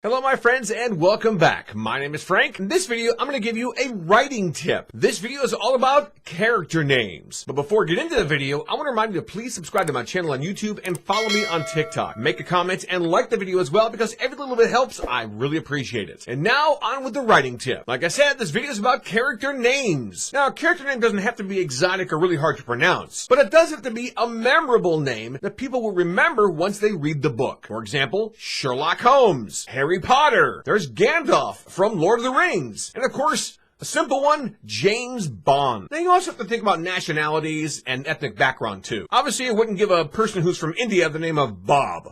Hello my friends and welcome back. My name is Frank. In this video, I'm going to give you a writing tip. This video is all about character names. But before we get into the video, I want to remind you to please subscribe to my channel on YouTube and follow me on TikTok. Make a comment and like the video as well because every little bit helps. I really appreciate it. And now on with the writing tip. Like I said, this video is about character names. Now, a character name doesn't have to be exotic or really hard to pronounce, but it does have to be a memorable name that people will remember once they read the book. For example, Sherlock Holmes, Harry Potter, there's Gandalf from Lord of the Rings, and of course, a simple one, James Bond. Now you also have to think about nationalities and ethnic background too. Obviously, I wouldn't give a person who's from India the name of Bob.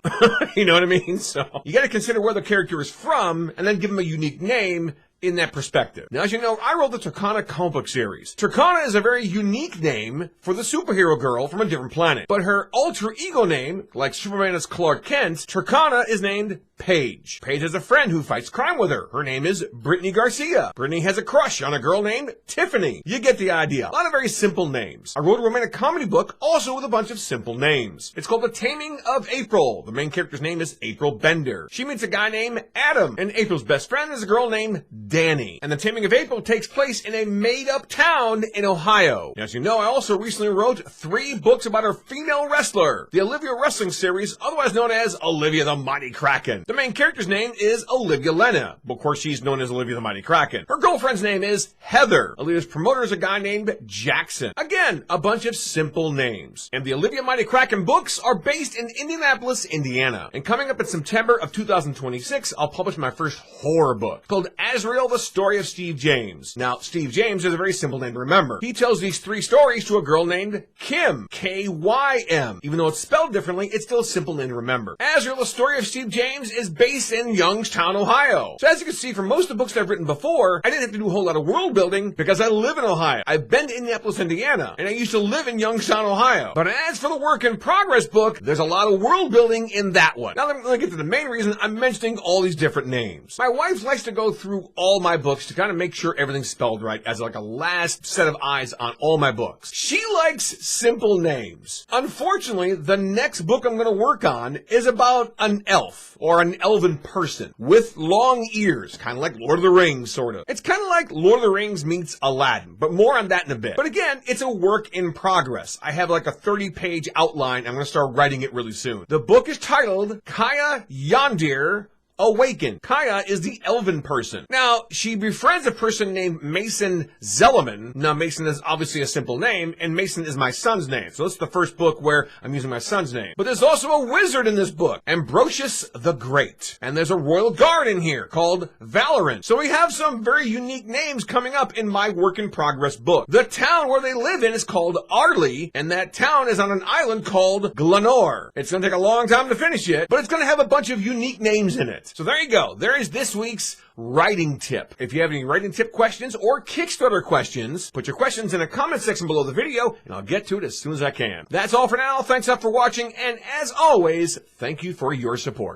You know what I mean? So you gotta consider where the character is from and then give him a unique name in that perspective. Now, as you know, I wrote the Turkana comic book series. Turkana is a very unique name for the superhero girl from a different planet. But her alter ego name, like Superman is Clark Kent, Turkana is named Paige. Paige has a friend who fights crime with her. Her name is Brittany Garcia. Brittany has a crush on a girl named Tiffany. You get the idea. A lot of very simple names. I wrote a romantic comedy book also with a bunch of simple names. It's called The Taming of April. The main character's name is April Bender. She meets a guy named Adam, and April's best friend is a girl named Danny. And The Taming of April takes place in a made-up town in Ohio. Now, as you know, I also recently wrote 3 books about a female wrestler. The Olivia Wrestling series, otherwise known as Olivia the Mighty Kraken. The main character's name is Olivia Lena. Of course, she's known as Olivia the Mighty Kraken. Her girlfriend's name is Heather. Olivia's promoter is a guy named Jackson. Again, a bunch of simple names. And the Olivia Mighty Kraken books are based in Indianapolis, Indiana. And coming up in September of 2026, I'll publish my first horror book called Azrael, the Story of Steve James. Now, Steve James is a very simple name to remember. He tells these 3 stories to a girl named Kim. K-Y-M. Even though it's spelled differently, it's still a simple name to remember. Azrael, the Story of Steve James is based in Youngstown, Ohio. So as you can see from most of the books that I've written before, I didn't have to do a whole lot of world building because I live in Ohio. I've been to Indianapolis, Indiana, and I used to live in Youngstown, Ohio. But as for the work in progress book, there's a lot of world building in that one. Now let me get to the main reason I'm mentioning all these different names. My wife likes to go through all my books to kind of make sure everything's spelled right as like a last set of eyes on all my books. She likes simple names. Unfortunately, the next book I'm going to work on is about an elf or an elven person with long ears, kind of like Lord of the Rings, sort of. It's kind of like Lord of the Rings meets Aladdin, but more on that in a bit. But again, it's a work in progress. I have like a 30-page outline. I'm going to start writing it really soon. The book is titled Kaya Yondir Awaken. Kaya is the elven person. Now, she befriends a person named Mason Zellerman. Now, Mason is obviously a simple name, and Mason is my son's name. So it's the first book where I'm using my son's name. But there's also a wizard in this book, Ambrosius the Great. And there's a royal guard in here called Valorant. So we have some very unique names coming up in my work in progress book. The town where they live in is called Arley, and that town is on an island called Glenore. It's going to take a long time to finish it, but it's going to have a bunch of unique names in it. So there you go. There is this week's writing tip. If you have any writing tip questions or Kickstarter questions, put your questions in the comment section below the video, and I'll get to it as soon as I can. That's all for now. Thanks up for watching, and as always, thank you for your support.